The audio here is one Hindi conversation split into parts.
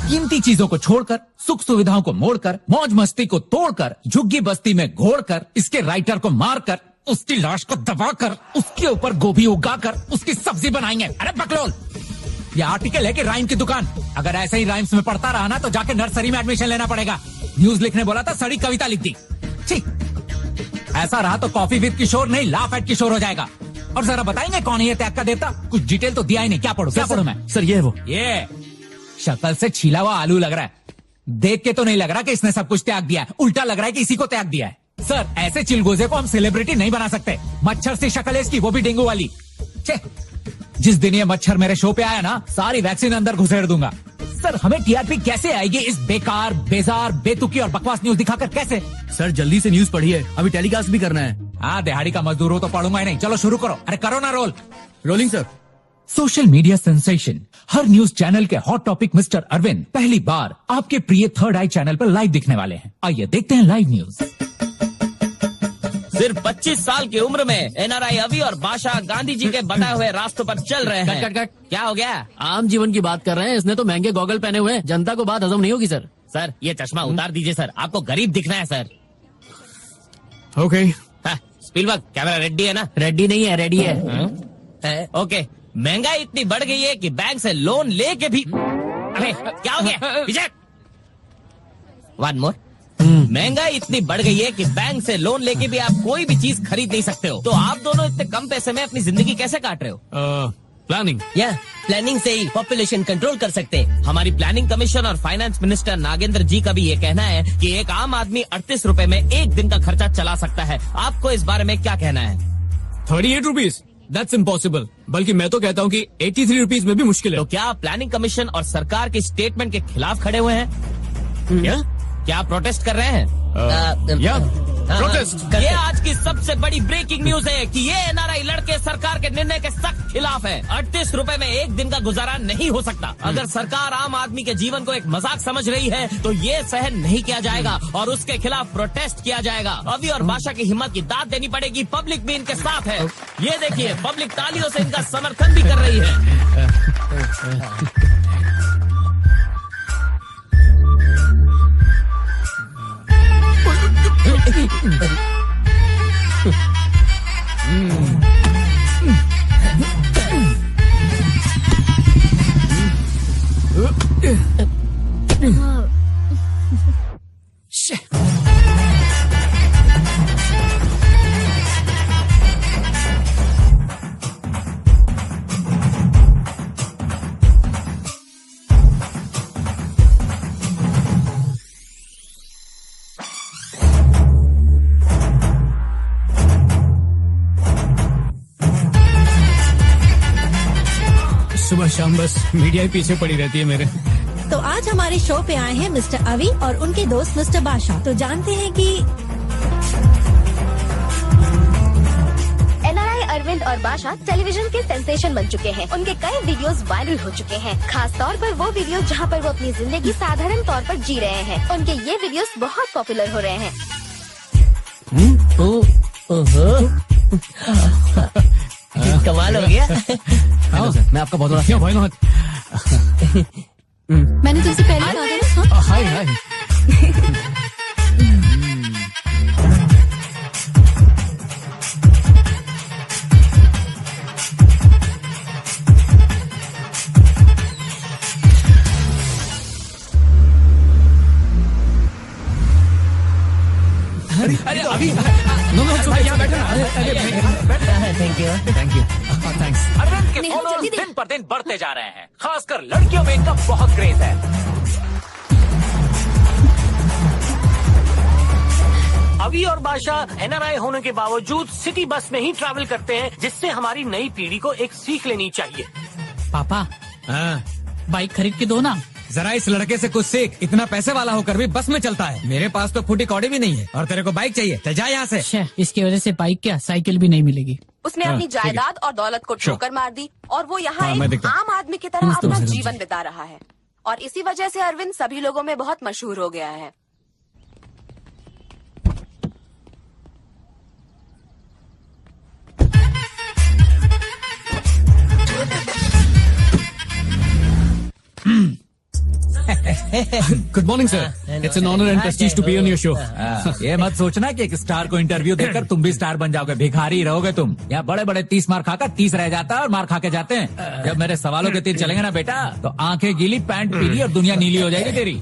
कीमती चीजों को छोड़कर, सुख सुविधाओं को मोड़कर, मौज मस्ती को तोड़कर, झुग्गी बस्ती में घोड़कर, इसके राइटर को मारकर, उसकी लाश को दबाकर, उसके ऊपर गोभी उगाकर उसकी सब्जी बनाएंगे। अरे बकलोल, ये आर्टिकल है कि राइम की दुकान। अगर ऐसे ही राइम्स में पढ़ता रहा ना तो जाके नर्सरी में एडमिशन लेना पड़ेगा। न्यूज लिखने बोला था, सड़ी कविता लिख दी। छी, ऐसा रहा तो कॉफी विद किशोर नहीं, लाफ एट किशोर हो जाएगा। और जरा बताएंगे कौन है ये त्याग का देवता? कुछ डिटेल तो दिया ही नहीं। क्या पढ़ूं मैं? सर ये है वो। ये शक्ल से छीला हुआ आलू लग रहा है। देख के तो नहीं लग रहा कि इसने सब कुछ त्याग दिया है, उल्टा लग रहा है कि इसी को त्याग दिया है। सर, ऐसे चिलगोजे को हम सेलिब्रिटी नहीं बना सकते। मच्छर सी शक्ल है इसकी, वो भी डेंगू वाली। छे, जिस दिन ये मच्छर मेरे शो पे आया ना, सारी वैक्सीन अंदर घुसेड़ दूंगा। सर, हमें टीआरपी कैसे आएगी इस बेकार, बेजार, बेतुकी और बकवास न्यूज दिखाकर? कैसे? सर जल्दी से न्यूज पढ़िए, अभी टेलीकास्ट भी करना है। हाँ, दिहाड़ी का मजदूर हो तो पढ़ूंगा ही नहीं। चलो शुरू करो। अरे करो ना roll. Rolling sir. Social media sensation, हर न्यूज चैनल के हॉट टॉपिक मिस्टर अरविंद पहली बार आपके प्रिय थर्ड आई चैनल पर लाइव दिखने वाले हैं। आइए देखते हैं लाइव न्यूज। सिर्फ 25 साल की उम्र में एनआरआई अवी और बादशाह गांधी जी के बताए हुए रास्तों पर चल रहे हैं। Cut, cut, cut. क्या हो गया? आम जीवन की बात कर रहे हैं, इसने तो महंगे गॉगल पहने हुए हैं, जनता को बात हजम नहीं होगी सर। सर, ये चश्मा उतार दीजिए सर, आपको गरीब दिखना है sir. Okay. Spielberg, camera ready है ना? रेडी नहीं है, रेडी है। ओके। महंगाई इतनी बढ़ गई है कि बैंक से लोन लेके भी। अरे क्या हो गया? विजय, वन मोर। महंगाई इतनी बढ़ गई है कि बैंक से लोन लेके भी आप कोई भी चीज खरीद नहीं सकते हो। तो आप दोनों इतने कम पैसे में अपनी जिंदगी कैसे काट रहे हो? प्लानिंग। या प्लानिंग से ही पॉपुलेशन कंट्रोल कर सकते हैं। हमारी प्लानिंग कमीशन और फाइनेंस मिनिस्टर नागेंद्र जी का भी ये कहना है कि एक आम आदमी 38 रुपए में एक दिन का खर्चा चला सकता है। आपको इस बारे में क्या कहना है? 38 रुपीज, दैट्स इम्पॉसिबल। बल्कि मैं तो कहता हूँ कि 83 रुपीज में भी मुश्किल है। तो क्या आप प्लानिंग कमीशन और सरकार के स्टेटमेंट के खिलाफ खड़े हुए हैं? क्या आप प्रोटेस्ट कर रहे हैं? प्रोटेस्ट। ये आज की सबसे बड़ी ब्रेकिंग न्यूज है कि ये एनआरआई लड़के सरकार के निर्णय के सख्त खिलाफ है। 38 रुपए में एक दिन का गुजारा नहीं हो सकता। अगर सरकार आम आदमी के जीवन को एक मजाक समझ रही है तो ये सहन नहीं किया जाएगा और उसके खिलाफ प्रोटेस्ट किया जाएगा। अवी और बादशाह की हिम्मत की दाद देनी पड़ेगी। पब्लिक भी इनके साथ है। ये देखिए, पब्लिक तालियों से इनका समर्थन भी कर रही है। सुबह शाम बस मीडिया ही पीछे पड़ी रहती है मेरे। तो आज हमारे शो पे आए हैं मिस्टर अवी और उनके दोस्त मिस्टर बादशाह। तो जानते हैं कि एनआरआई अरविंद और बादशाह टेलीविजन के सेंसेशन बन चुके हैं। उनके कई वीडियोस वायरल हो चुके हैं, खास तौर पर वो वीडियो जहां पर वो अपनी जिंदगी साधारण तौर पर जी रहे हैं। उनके ये वीडियोस बहुत पॉपुलर हो रहे हैं। कमाल हो गया। हेलो सर, मैं आपका बहुत बड़ा क्यों भाई नौहत। मैंने तुमसे पहले कहा था ना। हाय हाय। अरे अभी नो यहाँ बैठो ना। Thank you. Thank you. Thanks. Arvind के फॉलोअर्स दिन पर दिन बढ़ते जा रहे हैं, खासकर लड़कियों में इनका बहुत क्रेज है। अवी और बादशाह एनआरआई होने के बावजूद सिटी बस में ही ट्रैवल करते हैं, जिससे हमारी नई पीढ़ी को एक सीख लेनी चाहिए। पापा, बाइक खरीद के दो ना। जरा इस लड़के से कुछ सीख। इतना पैसे वाला होकर भी बस में चलता है। मेरे पास तो फूटी कौड़ी भी नहीं है और तेरे को बाइक चाहिए। चल जा यहाँ से। इसकी वजह से बाइक क्या, साइकिल भी नहीं मिलेगी। उसने अपनी जायदाद और दौलत को ठोकर मार दी और वो यहाँ मैं एक देखता हूँ। आम आदमी की तरह अपना जीवन बिता रहा है। और इसी वजह से अरविंद सभी लोगों में बहुत मशहूर हो गया है। Good morning sir, it's an honour and prestige to be on your show. ये मत सोचना कि एक स्टार को इंटरव्यू देकर तुम भी स्टार बन जाओगे, भिखारी रहोगे तुम। यहाँ बड़े बड़े 30 मार खाकर 30 रह जाता है और मार खा के जाते हैं। जब मेरे सवालों के तीर चलेंगे ना बेटा, तो आंखें गीली, पैंट पीली और दुनिया नीली हो जाएगी तेरी।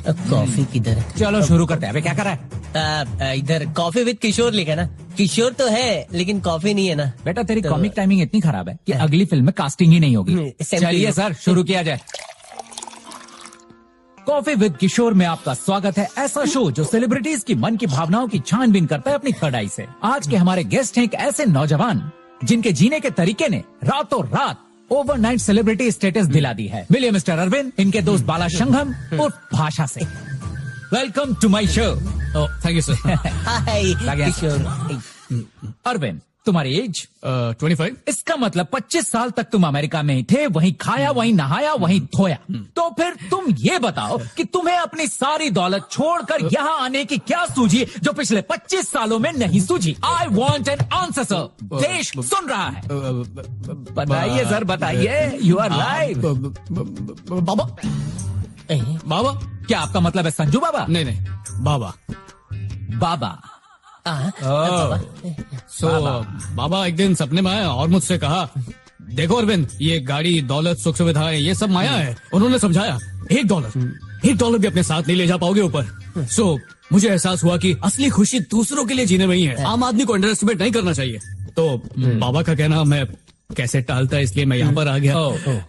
कॉफी किधर है? चलो शुरू करते हैं। अबे क्या कर रहा है? इधर कॉफी विद किशोर लिखा ना। किशोर तो है लेकिन कॉफी नहीं है ना। बेटा तेरी कॉमिक टाइमिंग इतनी खराब है कि अगली फिल्म में कास्टिंग ही नहीं होगी। same to चलिए you. सर शुरू किया जाए। कॉफी विद किशोर में आपका स्वागत है। ऐसा शो जो सेलिब्रिटीज की मन की भावनाओं की छानबीन करता है अपनी थर्ड आई से। आज के हमारे गेस्ट हैं एक ऐसे नौजवान जिनके जीने के तरीके ने रातों रात ओवरनाइट सेलिब्रिटी स्टेटस दिला दी है। मिलिए मिस्टर अरविंद, इनके दोस्त बाला संघम उर्फ भाषा से। Welcome to my show. Thank you sir. Hi लगे। किशोर। अरविंद, तुम्हारी एज? 25। इसका मतलब 25 साल तक तुम अमेरिका में ही थे, वहीं खाया, वहीं नहाया, वहीं धोया। तो फिर तुम ये बताओ कि तुम्हें अपनी सारी दौलत छोड़कर यहाँ आने की क्या सूझी जो पिछले 25 सालों में नहीं सूझी? I want an answer sir. देश सुन रहा है। बताइए सर, बताइए। You are live. बाबा। बाबा? क्या आपका मतलब है संजू बाबा? नहीं, बाबा। बाबा। सो बाबा एक दिन सपने में आया और मुझसे कहा, देखो अरविंद, ये गाड़ी, दौलत, सुख सुविधाएं, ये सब माया है। उन्होंने समझाया, $1 भी अपने साथ नहीं ले जा पाओगे ऊपर। सो मुझे एहसास हुआ कि असली खुशी दूसरों के लिए जीने में ही है। आम आदमी को अंडर एस्टिमेट नहीं करना चाहिए। तो बाबा का कहना मैं कैसे टालता, इसलिए मैं यहाँ पर आ गया।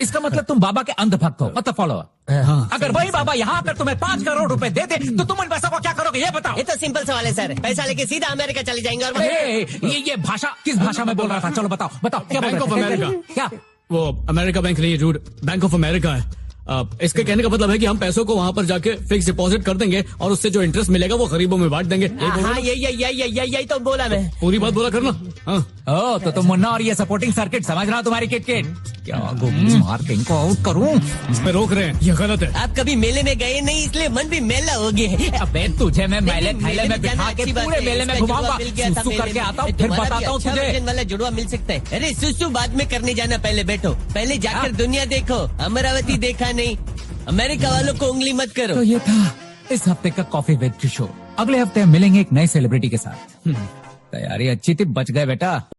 इसका मतलब तुम बाबा के अंधभक्त हो, मतलब फॉलोअर। हाँ। अगर वही बाबा यहाँ आकर तुम्हें 5 करोड़ रुपए देते तो तुम इन पैसों को क्या करोगे ये बताओ। ये तो सिंपल सवाल है सर। पैसा लेके सीधा अमेरिका चले जाएंगे और ये भाषा किस भाषा में बोल रहा था? चलो बताओ क्या बोल बैंक ऑफ रहे थे? अमेरिका। क्या? वो अमेरिका बैंक नहीं है, रूड बैंक ऑफ अमेरिका है। इसके कहने का मतलब है कि हम पैसों को वहाँ पर जाके फिक्स डिपॉजिट कर देंगे और उससे जो इंटरेस्ट मिलेगा वो गरीबों में बांट देंगे। हाँ यही तो बोला मैं। पूरी बात बोला करना। हाँ। तो तुम मुन्ना और ये सपोर्टिंग सर्किट समझ रहा हो तुम्हारी किट क्या गोली मार के इनको आउट करूं? इसमें रोक रहे हैं, ये गलत है। आप कभी मेले में गए नहीं इसलिए मन भी मेला हो गया है। अबे तुझे मैं मेले नहीं, थैले में बिठा के पूरे मेले में घुमाऊंगा, सुसु करके आता हूँ, फिर बताता हूँ तुझे। वाला जुड़वा मिल सकता है। अरे सुसु बाद में करने जाना, पहले बैठो, पहले जाकर दुनिया देखो। अमरावती देखा नहीं, अमेरिका वालों को उंगली मत करो। तो ये था इस हफ्ते का कॉफी विद किशोर। अगले हफ्ते हम मिलेंगे एक नए सेलिब्रिटी के साथ। तैयारी अच्छी थी, बच गए बेटा।